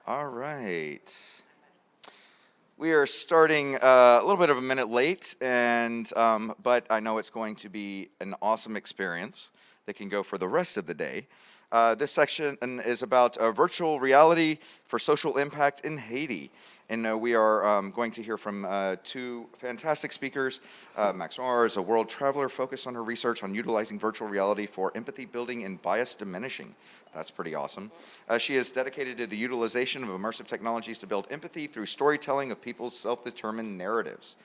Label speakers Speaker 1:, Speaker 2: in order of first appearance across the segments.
Speaker 1: All right. We are starting a little bit of a minute late, but I know it's going to be an awesome experience that can go for the rest of the day. This section is about virtual reality for social impact in Haiti. And we are going to hear from two fantastic speakers. Max Noir is a world traveler focused on her research on utilizing virtual reality for empathy building and bias diminishing. That's pretty awesome. She is dedicated to the utilization of immersive technologies to build empathy through storytelling of people's self-determined narratives.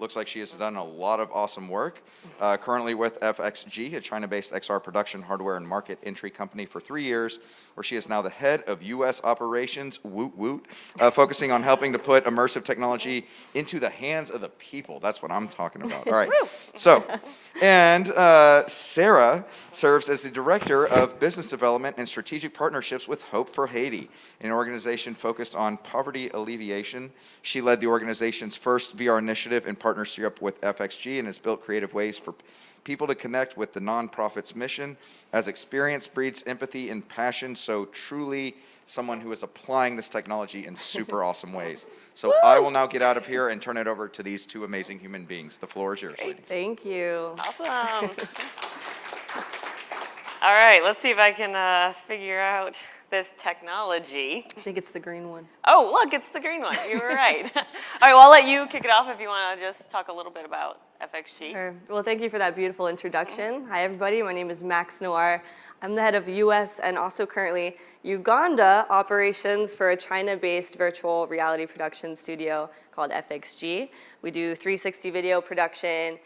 Speaker 1: Looks like she has done a lot of awesome work. Currently with FXG, a China-based XR production hardware and market entry company for 3 years, where she is now the head of U.S. operations, woot woot, focusing on helping to put immersive technology into the hands of the people. That's what I'm talking about. All right. Sarah serves as the director of business development and strategic partnerships with Hope for Haiti, an organization focused on poverty alleviation. She led the organization's first VR initiative in partnership with FXG and has built creative ways for people to connect with the nonprofit's mission. As experience breeds empathy and passion, so truly someone who is applying this technology in super awesome ways. So I will now get out of here and turn it over to these two amazing human beings. The floor is yours, ladies.
Speaker 2: Thank you.
Speaker 3: Awesome. All right, let's see if I can figure out this technology.
Speaker 2: I think it's the green one.
Speaker 3: Oh, look, it's the green one. You were right. All right, well, I'll let you kick it off if you want to just talk a little bit about FXG.
Speaker 2: Sure. Well, thank you for that beautiful introduction. Hi, everybody. My name is Max Noir. I'm the head of U.S. and also currently Uganda operations for a China-based virtual reality production studio called FXG. We do 360 video production,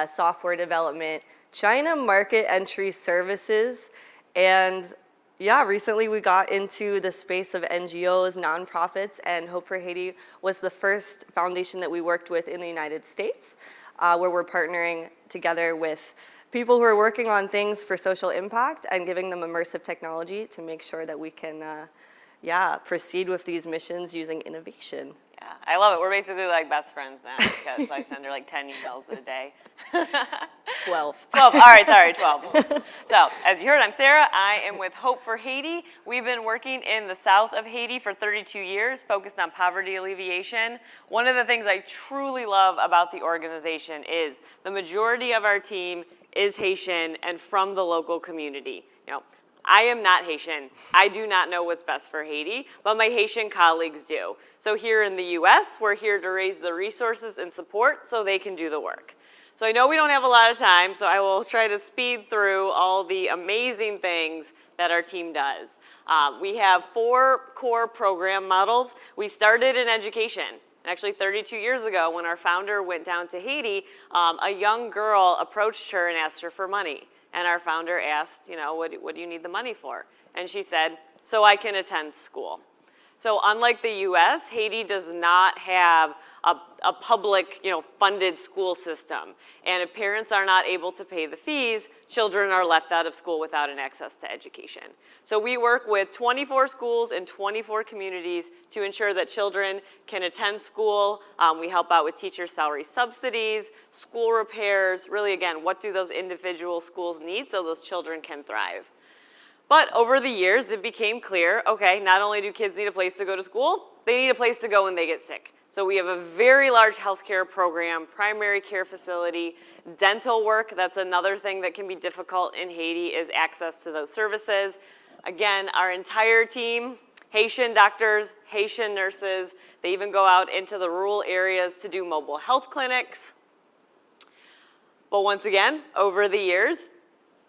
Speaker 2: software development, China market entry services, and recently we got into the space of NGOs, nonprofits, and Hope for Haiti was the first foundation that we worked with in the United States, where we're partnering together with people who are working on things for social impact and giving them immersive technology to make sure that we can proceed with these missions using innovation.
Speaker 3: Yeah, I love it. We're basically like best friends now because I send her like 10 emails a day.
Speaker 2: 12.
Speaker 3: 12. All right, sorry, 12. So, as you heard, I'm Sarah. I am with Hope for Haiti. We've been working in the south of Haiti for 32 years, focused on poverty alleviation. One of the things I truly love about the organization is the majority of our team is Haitian and from the local community. I am not Haitian. I do not know what's best for Haiti, but my Haitian colleagues do. So here in the US, we're here to raise the resources and support so they can do the work. So I know we don't have a lot of time, so I will try to speed through all the amazing things that our team does. We have 4 core program models. We started in education. Actually, 32 years ago, when our founder went down to Haiti, a young girl approached her and asked her for money. And our founder asked, what do you need the money for? And she said, so I can attend school. So unlike the US, Haiti does not have a public, funded school system. And if parents are not able to pay the fees, children are left out of school without an access to education. So we work with 24 schools in 24 communities to ensure that children can attend school. We help out with teacher salary subsidies, school repairs. Really, again, what do those individual schools need so those children can thrive? But over the years, it became clear, okay, not only do kids need a place to go to school, they need a place to go when they get sick. So we have a very large healthcare program, primary care facility, dental work. That's another thing that can be difficult in Haiti is access to those services. Again, our entire team, Haitian doctors, Haitian nurses, they even go out into the rural areas to do mobile health clinics. But once again, over the years,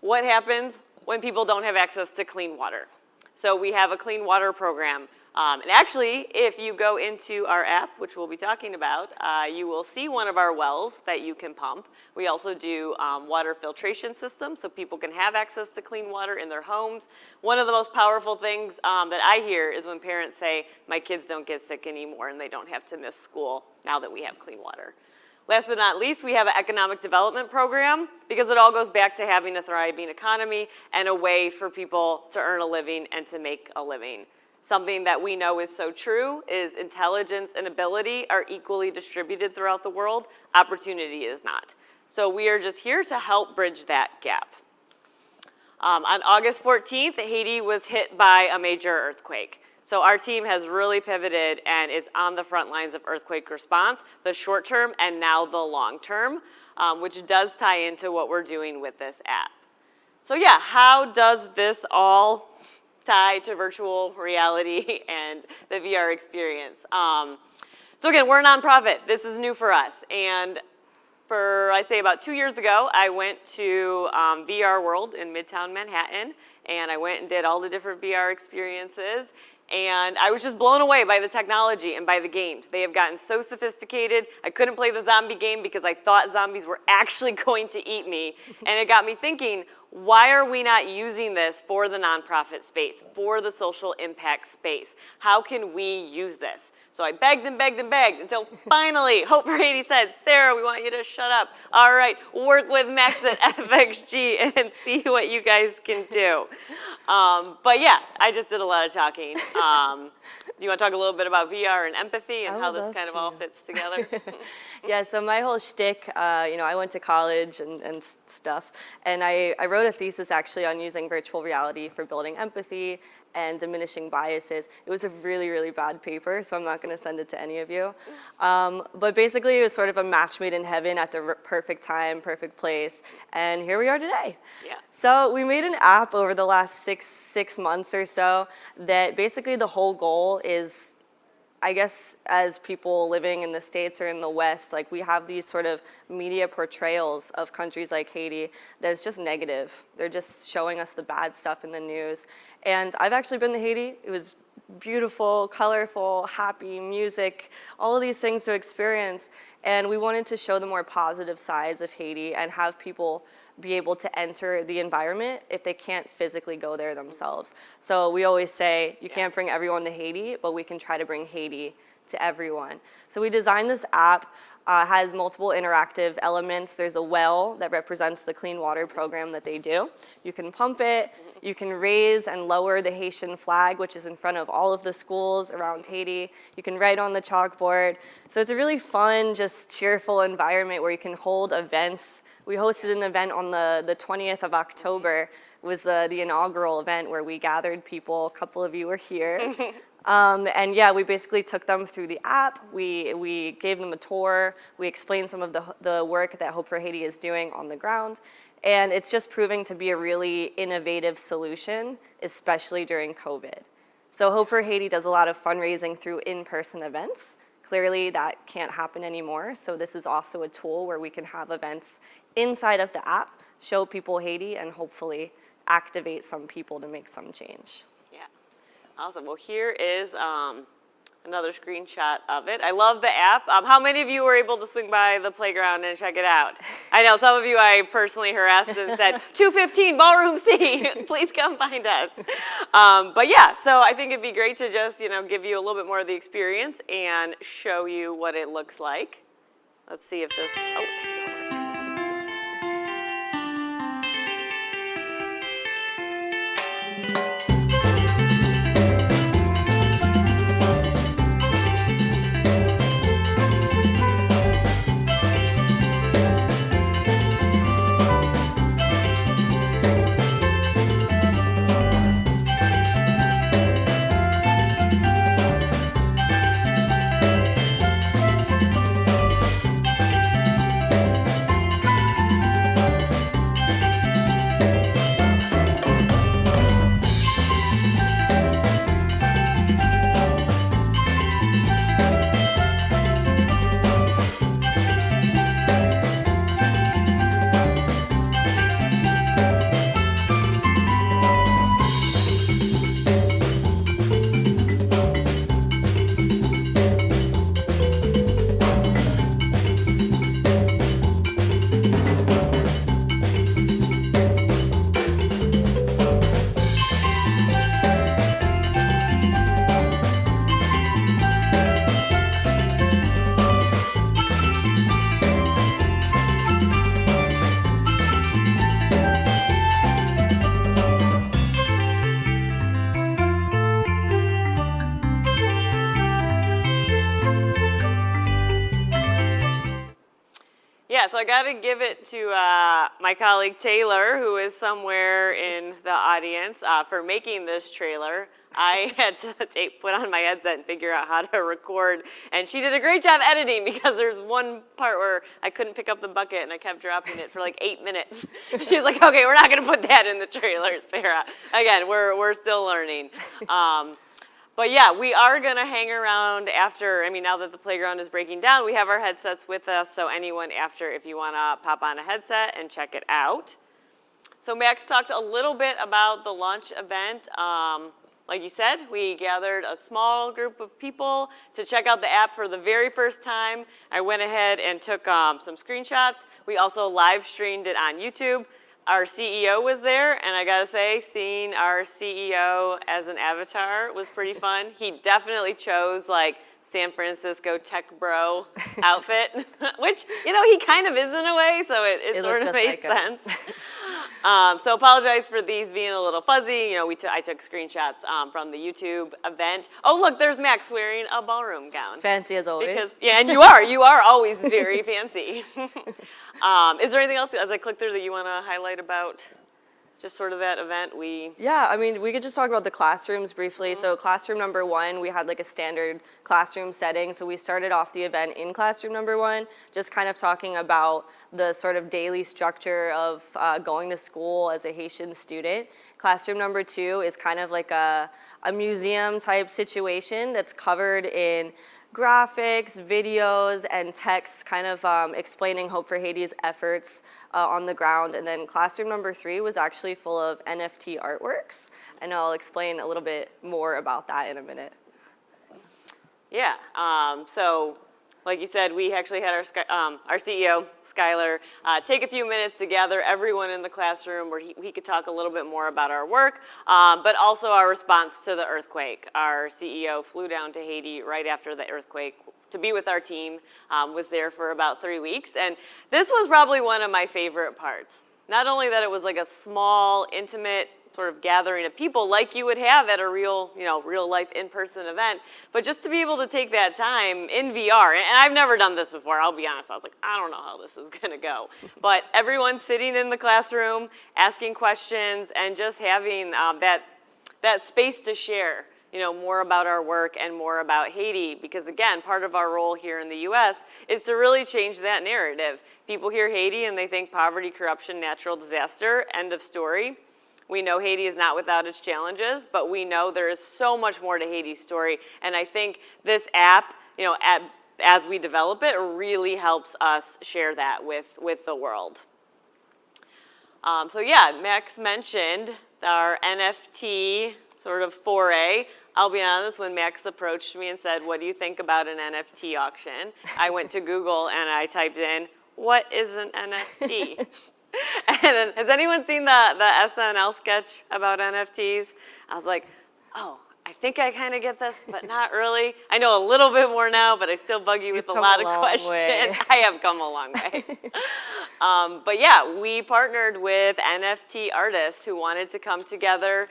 Speaker 3: what happens when people don't have access to clean water? So we have a clean water program. And actually, if you go into our app, which we'll be talking about, you will see one of our wells that you can pump. We also do water filtration systems so people can have access to clean water in their homes. One of the most powerful things that I hear is when parents say, my kids don't get sick anymore and they don't have to miss school now that we have clean water. Last but not least, we have an economic development program because it all goes back to having a thriving economy and a way for people to earn a living and to make a living. Something that we know is so true is intelligence and ability are equally distributed throughout the world. Opportunity is not. So we are just here to help bridge that gap. On August 14th, Haiti was hit by a major earthquake. So our team has really pivoted and is on the front lines of earthquake response, the short term and now the long term, which does tie into what we're doing with this app. So yeah, how does this all tie to virtual reality and the VR experience? So again, we're a nonprofit. This is new for us. And I say about 2 years ago, I went to VR World in Midtown Manhattan, and I went and did all the different VR experiences. And I was just blown away by the technology and by the games. They have gotten so sophisticated. I couldn't play the zombie game because I thought zombies were actually going to eat me. And it got me thinking, why are we not using this for the nonprofit space, for the social impact space? How can we use this? So I begged and begged and begged until finally Hope for Haiti said, Sarah, we want you to shut up. All right, work with Max at FXG and see what you guys can do. But yeah, I just did a lot of talking. Do you want to talk a little bit about VR and empathy and how this kind of all fits together?
Speaker 2: Yeah, so my whole shtick, I went to college and stuff, and I wrote a thesis actually on using virtual reality for building empathy and diminishing biases. It was a really, really bad paper, so I'm not going to send it to any of you. But basically, it was sort of a match made in heaven at the perfect time, perfect place, and here we are today.
Speaker 3: Yeah.
Speaker 2: So we made an app over the last six months or so that basically the whole goal is, I guess, as people living in the States or in the West, like we have these sort of media portrayals of countries like Haiti that is just negative. They're just showing us the bad stuff in the news. And I've actually been to Haiti. It was beautiful, colorful, happy, music, all of these things to experience. And we wanted to show the more positive sides of Haiti and have people be able to enter the environment if they can't physically go there themselves. So we always say, you can't bring everyone to Haiti, but we can try to bring Haiti to everyone. So we designed this app, has multiple interactive elements. There's a well that represents the clean water program that they do. You can pump it, you can raise and lower the Haitian flag, which is in front of all of the schools around Haiti. You can write on the chalkboard. So it's a really fun, just cheerful environment where you can hold events. We hosted an event on the 20th of October. It was the inaugural event where we gathered people. A couple of you were here. And yeah, we basically took them through the app. We gave them a tour. We explained some of the work that Hope for Haiti is doing on the ground. And it's just proving to be a really innovative solution, especially during COVID. So Hope for Haiti does a lot of fundraising through in-person events. Clearly that can't happen anymore. So this is also a tool where we can have events inside of the app, show people Haiti, and hopefully activate some people to make some change.
Speaker 3: Yeah, awesome. Well, here is another screenshot of it. I love the app. How many of you were able to swing by the playground and check it out? I know some of you I personally harassed and said, 215 Ballroom C, please come find us. But yeah, so I think it'd be great to just, give you a little bit more of the experience and show you what it looks like. Let's see if this, oh. Yeah, so I got to give it to my colleague Taylor, who is somewhere in the audience, for making this trailer. I had to put on my headset and figure out how to record, and she did a great job editing because there's one part where I couldn't pick up the bucket and I kept dropping it for like 8 minutes. She's like, "Okay, we're not going to put that in the trailer, Sarah." Again, we're still learning. But yeah, we are going to hang around after, now that the playground is breaking down, we have our headsets with us, so anyone after, if you want to pop on a headset and check it out. So Max talked a little bit about the launch event. Like you said, we gathered a small group of people to check out the app for the very first time. I went ahead and took some screenshots. We also live streamed it on YouTube. Our CEO was there, and I gotta say, seeing our CEO as an avatar was pretty fun. He definitely chose like San Francisco tech bro outfit, which, he kind of is in a way, so it sort of made sense. So apologize for these being a little fuzzy. I took screenshots from the YouTube event. Oh, look, there's Max wearing a ballroom gown.
Speaker 2: Fancy as always.
Speaker 3: And you are always very fancy. Is there anything else as I click through that you want to highlight about just sort of that event?
Speaker 2: Yeah, we could just talk about the classrooms briefly. So classroom number 1, we had like a standard classroom setting. So we started off the event in classroom number 1, just kind of talking about the sort of daily structure of going to school as a Haitian student. Classroom number 2 is kind of like a museum type situation that's covered in graphics, videos, and text kind of explaining Hope for Haiti's efforts on the ground. And then classroom number 3 was actually full of NFT artworks, and I'll explain a little bit more about that in a minute.
Speaker 3: Yeah, so like you said, we actually had our CEO, Skylar, take a few minutes to gather everyone in the classroom where he could talk a little bit more about our work, but also our response to the earthquake. Our CEO flew down to Haiti right after the earthquake to be with our team, was there for about 3 weeks, and this was probably one of my favorite parts. Not only that it was like a small, intimate sort of gathering of people like you would have at a real life in-person event, but just to be able to take that time in VR, and I've never done this before, I'll be honest, I was like, I don't know how this is gonna go, but everyone sitting in the classroom, asking questions, and just having that space to share, more about our work and more about Haiti, because again, part of our role here in the US is to really change that narrative. People hear Haiti and they think poverty, corruption, natural disaster, end of story. We know Haiti is not without its challenges, but we know there is so much more to Haiti's story, and I think this app, as we develop it, really helps us share that with the world. So yeah, Max mentioned our NFT sort of foray. I'll be honest, when Max approached me and said, "What do you think about an NFT auction?" I went to Google and I typed in, "What is an NFT?" And then, has anyone seen the SNL sketch about NFTs? I was like, oh, I think I kind of get this, but not really. I know a little bit more now, but I still bug you with a lot of questions. I have come a long way. But yeah, we partnered with NFT artists who wanted to come together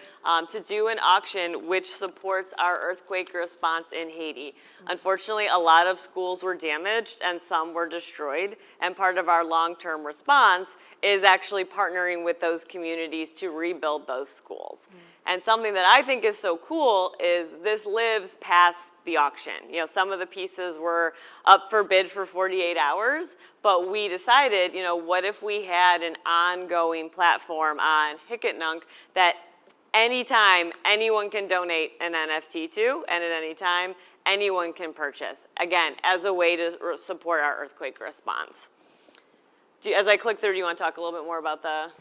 Speaker 3: to do an auction which supports our earthquake response in Haiti. Unfortunately, a lot of schools were damaged and some were destroyed, and part of our long-term response is actually partnering with those communities to rebuild those schools. And something that I think is so cool is this lives past the auction. Some of the pieces were up for bid for 48 hours, but we decided, what if we had an ongoing platform on Hicketnunk that anytime anyone can donate an NFT to, and at any time anyone can purchase, again, as a way to support our earthquake response. As I click through, do you want to talk a little bit more about the...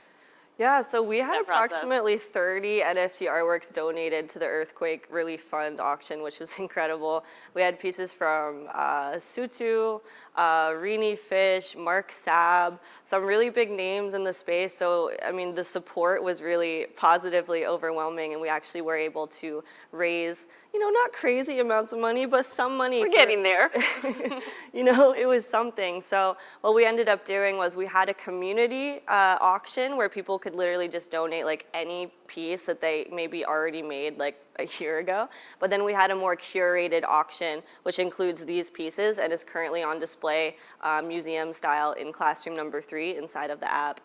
Speaker 2: Yeah, so we had approximately 30 NFT artworks donated to the Earthquake Relief Fund auction, which was incredible. We had pieces from Sutu, Rini Fish, Mark Sab, some really big names in the space. So, the support was really positively overwhelming, and we actually were able to raise, not crazy amounts of money, but some money.
Speaker 3: We're getting there.
Speaker 2: It was something. So what we ended up doing was we had a community auction where people could literally just donate like any piece that they maybe already made like a year ago. But then we had a more curated auction, which includes these pieces and is currently on display museum style in classroom number 3 inside of the app.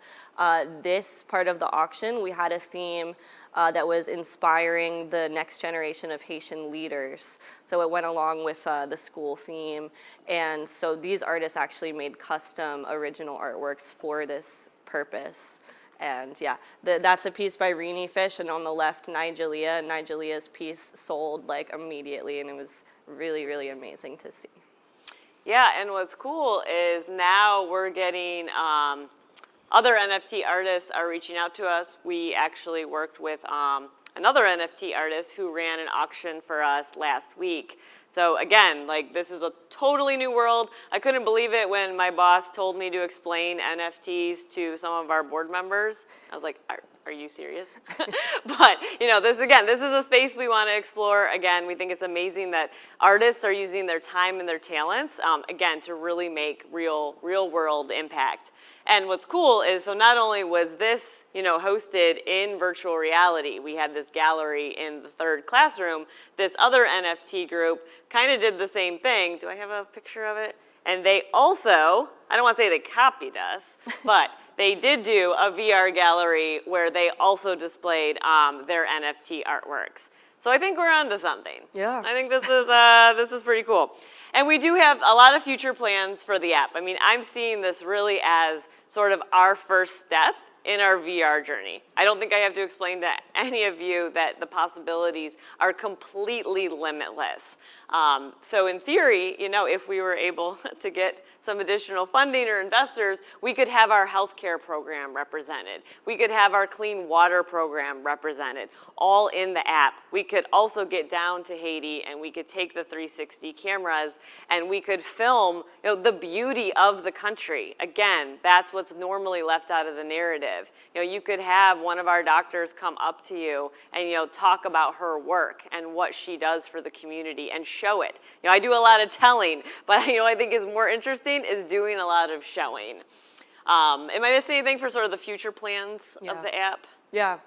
Speaker 2: This part of the auction, we had a theme that was inspiring the next generation of Haitian leaders. So it went along with the school theme. And so these artists actually made custom original artworks for this purpose. And yeah, that's a piece by Rini Fish, and on the left, Nigelia. Nigelia's piece sold like immediately, and it was really, really amazing to see.
Speaker 3: Yeah, and what's cool is now we're getting other NFT artists are reaching out to us. We actually worked with another NFT artist who ran an auction for us last week. So again, like this is a totally new world. I couldn't believe it when my boss told me to explain NFTs to some of our board members. I was like, are you serious? But you know, this is a space we want to explore. Again, we think it's amazing that artists are using their time and their talents, again, to really make real world impact. And what's cool is, so not only was this, you know, hosted in virtual reality, we had this gallery in the 3rd classroom, this other NFT group kind of did the same thing. Do I have a picture of it? And they also, I don't want to say they copied us, but they did do a VR gallery where they also displayed their NFT artworks. So I think we're onto something.
Speaker 2: Yeah.
Speaker 3: I think this is pretty cool. And we do have a lot of future plans for the app. I mean, I'm seeing this really as sort of our first step in our VR journey. I don't think I have to explain to any of you that the possibilities are completely limitless. So in theory, you know, if we were able to get some additional funding or investors, we could have our healthcare program represented. We could have our clean water program represented, all in the app. We could also get down to Haiti and we could take the 360 cameras and we could film, you know, the beauty of the country. Again, that's what's normally left out of the narrative. You know, you could have one of our doctors come up to you and, you know, talk about her work and what she does for the community and show it. You know, I do a lot of telling, but you know, I think is more interesting is doing a lot of showing. Am I missing anything for sort of the future plans of the app?
Speaker 2: Yeah.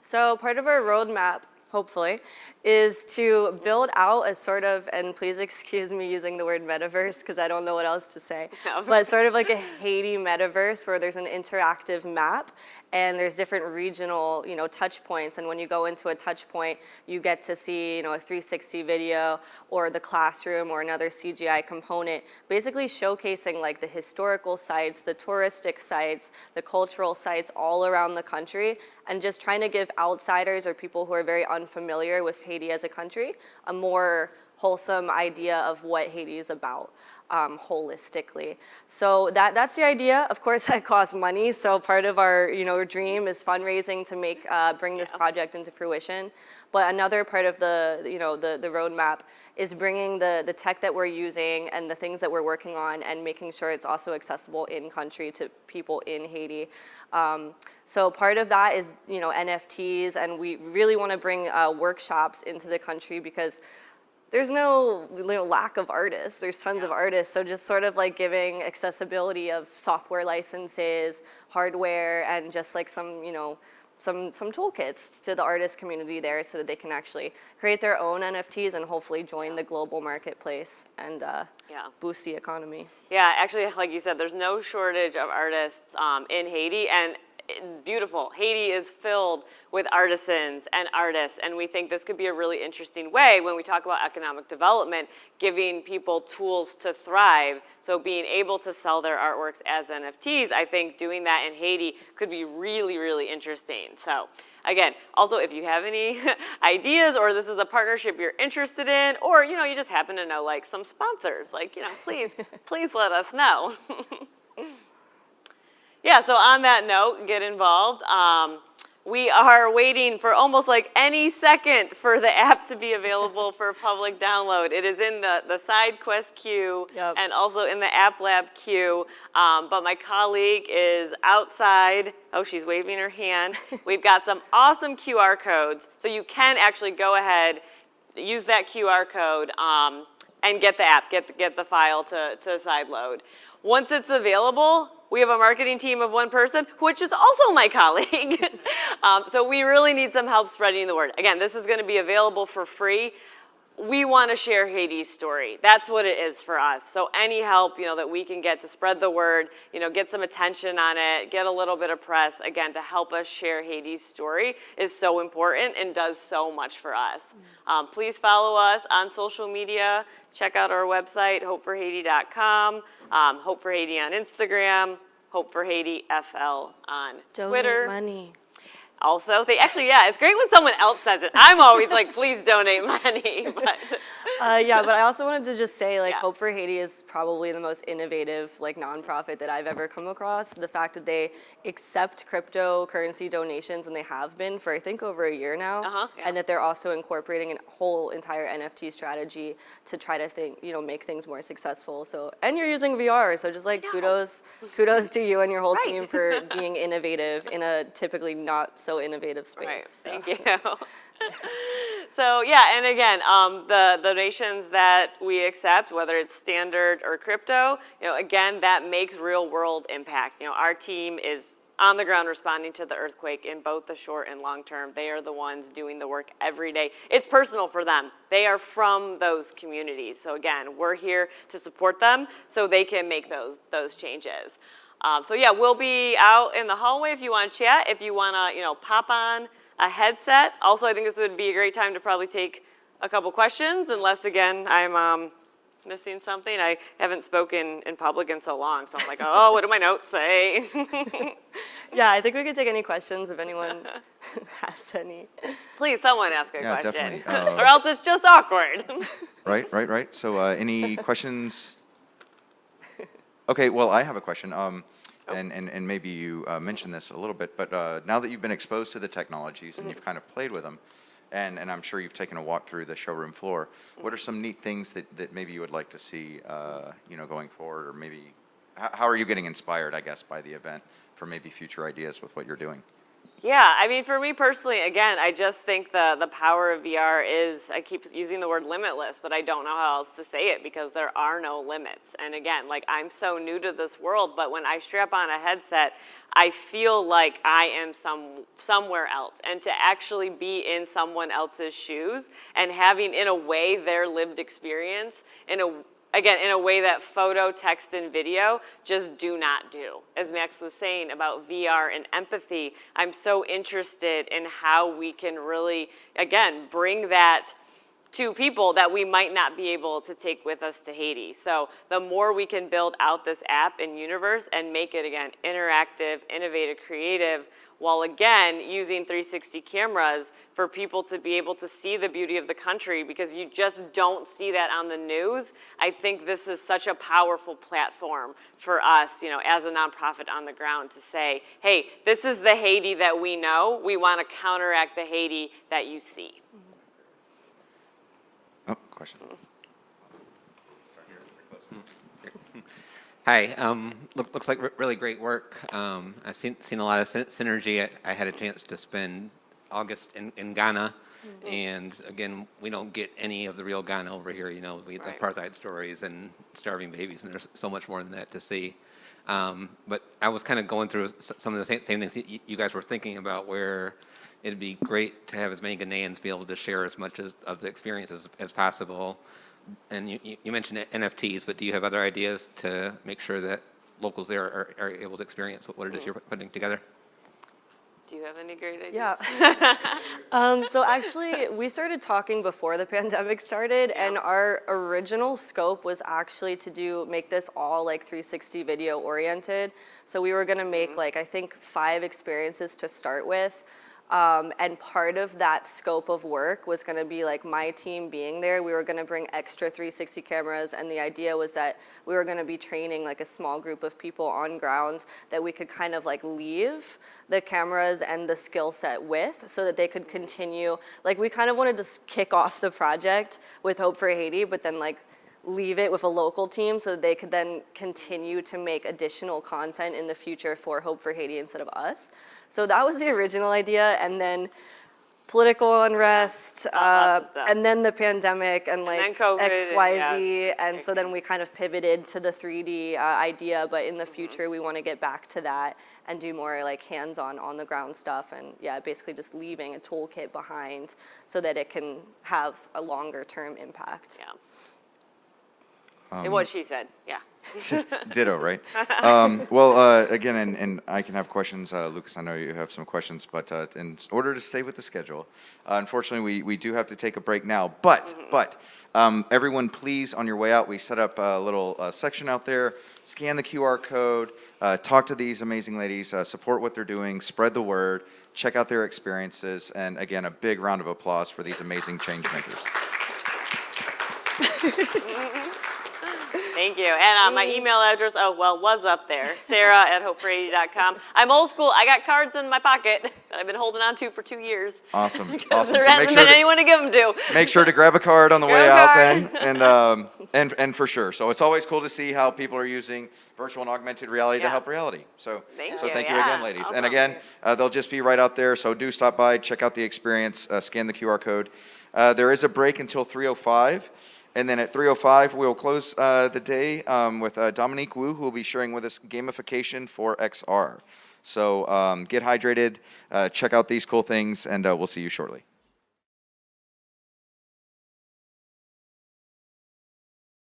Speaker 2: So part of our roadmap, hopefully, is to build out a sort of, and please excuse me using the word metaverse because I don't know what else to say, but sort of like a Haiti metaverse where there's an interactive map and there's different regional, you know, touch points. And when you go into a touch point, you get to see, you know, a 360 video or the classroom or another CGI component, basically showcasing like the historical sites, the touristic sites, the cultural sites all around the country, and just trying to give outsiders or people who are very unfamiliar with Haiti as a country a more wholesome idea of what Haiti is about holistically. So that's the idea. Of course, that costs money. So part of our dream is fundraising to make bring this project into fruition. But another part of the the roadmap is bringing the tech that we're using and the things that we're working on and making sure it's also accessible in country to people in Haiti. So part of that is NFTs, and we really want to bring workshops into the country because there's no lack of artists. There's tons of artists. So just sort of like giving accessibility of software licenses, hardware, and just like some toolkits to the artist community there so that they can actually create their own NFTs and hopefully join the global marketplace and boost the economy. Yeah, actually, like you said, there's no shortage of artists in Haiti, and beautiful. Haiti is filled with artisans and artists, and we think this could be a really interesting way when we talk about economic development, giving people tools to thrive. So being able to sell their artworks as NFTs, I think doing that in Haiti could be really, really interesting. So again, also if you have any ideas or this is a partnership you're interested in, or you just happen to know like some sponsors, like please let us know. Yeah, so on that note, get involved. We are waiting for almost like any second for the app to be available for public download. It is in the side quest queue and also in the App Lab queue. But my colleague is outside. Oh, she's waving her hand. We've got some awesome QR codes. So you can actually go ahead, use that QR code, and get the app, get the file to side load. Once it's available,
Speaker 3: we have a marketing team of one person, which is also my colleague. So we really need some help spreading the word. Again, this is going to be available for free. We want to share Haiti's story. That's what it is for us. So any help, that we can get to spread the word, get some attention on it, get a little bit of press, again, to help us share Haiti's story is so important and does so much for us. Please follow us on social media. Check out our website, hopeforhaiti.com, Hope for Haiti on Instagram, Hope for Haiti FL on Twitter.
Speaker 2: Donate money.
Speaker 3: Also, it's great when someone else says it. I'm always like, please donate money. But
Speaker 2: But I also wanted to just say,
Speaker 3: Yeah.
Speaker 2: Hope for Haiti is probably the most innovative, nonprofit that I've ever come across. The fact that they accept cryptocurrency donations, and they have been for, I think, over a year now,
Speaker 3: Yeah.
Speaker 2: and that they're also incorporating a whole entire NFT strategy to try to make things more successful. So, and you're using VR, so just kudos to you and your whole
Speaker 3: Right.
Speaker 2: team for being innovative in a typically not so innovative space.
Speaker 3: Right,
Speaker 2: So.
Speaker 3: thank you. So and again, the donations that we accept, whether it's standard or crypto, again, that makes real world impact. Our team is on the ground responding to the earthquake in both the short and long term. They are the ones doing the work every day. It's personal for them. They are from those communities. So again, we're here to support them so they can make those changes. We'll be out in the hallway if you want to chat, if you want to, pop on a headset. Also, I think this would be a great time to probably take a couple questions, unless, again, I'm missing something. I haven't spoken in public in so long, so I'm like, oh, what do my notes say?
Speaker 2: Yeah, I think we could take any questions if anyone has any.
Speaker 3: Please, someone ask a
Speaker 1: Yeah,
Speaker 3: question,
Speaker 1: definitely.
Speaker 3: or else it's just awkward.
Speaker 1: Right. So any questions? Okay, well, I have a question. And maybe you mentioned this a little bit, but now that you've been exposed to the technologies and you've kind of played with them, and I'm sure you've taken a walk through the showroom floor, what are some neat things that maybe you would like to see, going forward, or maybe how are you getting inspired, I guess, by the event for maybe future ideas with what you're doing?
Speaker 3: Yeah, I mean, for me personally, again, I just think the power of VR is, I keep using the word limitless, but I don't know how else to say it because there are no limits. And again, I'm so new to this world, but when I strap on a headset, I feel like I am somewhere else. And to actually be in someone else's shoes and having, in a way, their lived experience, in a way that photo, text, and video just do not do. As Max was saying about VR and empathy, I'm so interested in how we can really, again, bring that to people that we might not be able to take with us to Haiti. So the more we can build out this app and universe and make it, again, interactive, innovative, creative, while again using 360 cameras for people to be able to see the beauty of the country, because you just don't see that on the news. I think this is such a powerful platform for us, as a nonprofit on the ground, to say, hey, this is the Haiti that we know. We want to counteract the Haiti that you see.
Speaker 1: Oh, question.
Speaker 4: Hi, looks like really great work. I've seen a lot of synergy. I had a chance to spend August in Ghana, and again, we don't get any of the real Ghana over here. We have
Speaker 3: Right.
Speaker 4: apartheid stories and starving babies, and there's so much more than that to see. But I was kind of going through some of the same things you guys were thinking about, where it'd be great to have as many Ghanaians be able to share as much of the experience as possible. And you mentioned NFTs, but do you have other ideas to make sure that locals there are able to experience what it is you're putting together?
Speaker 3: Do you have any great ideas?
Speaker 2: Yeah. So actually, we started talking before the pandemic started, and our original scope was actually to make this all 360 video oriented. So we were gonna make I think 5 experiences to start with. And part of that scope of work was going to be my team being there. We were going to bring extra 360 cameras, and the idea was that we were going to be training a small group of people on ground that we could kind of leave the cameras and the skill set with, so that they could continue. We kind of wanted to kick off the project with Hope for Haiti, but then leave it with a local team so they could then continue to make additional content in the future for Hope for Haiti instead of us. So that was the original idea. And then political unrest,
Speaker 3: lots of stuff.
Speaker 2: and then the pandemic, and like
Speaker 3: then COVID,
Speaker 2: X, Y, Z,
Speaker 3: yeah.
Speaker 2: and so then we kind of pivoted to the 3D idea. But in the future, we want to get back to that and do more like hands-on, on-the-ground stuff, and yeah, basically just leaving a toolkit behind so that it can have a longer-term impact.
Speaker 3: Yeah. And what she said, yeah.
Speaker 1: Ditto, right? Again, and I can have questions. Lucas, I know you have some questions, but in order to stay with the schedule, unfortunately, we do have to take a break now. But everyone, please, on your way out, we set up a little section out there. Scan the QR code. Talk to these amazing ladies. Support what they're doing. Spread the word. Check out their experiences. And again, a big round of applause for these amazing change makers.
Speaker 3: Thank you. And my email address, was up there, sarah@hopefor80.com. I'm old school. I got cards in my pocket that I've been holding on to for 2 years.
Speaker 1: Awesome.
Speaker 3: There
Speaker 1: So
Speaker 3: hasn't been anyone to give them to.
Speaker 1: make sure to grab a card on the way
Speaker 3: Grab a
Speaker 1: out
Speaker 3: card.
Speaker 1: then, and for sure. So it's always cool to see how people are using virtual and augmented reality to
Speaker 3: Yeah.
Speaker 1: help reality. So
Speaker 3: Thank
Speaker 1: so
Speaker 3: you,
Speaker 1: thank you
Speaker 3: yeah.
Speaker 1: again, ladies. And
Speaker 3: Awesome.
Speaker 1: again, they'll just be right out there. So do stop by, check out the experience, scan the QR code. There is a break until 3:05. And then at 3:05, we'll close the day with Dominique Wu, who will be sharing with us gamification for XR. So get hydrated, check out these cool things, and we'll see you shortly.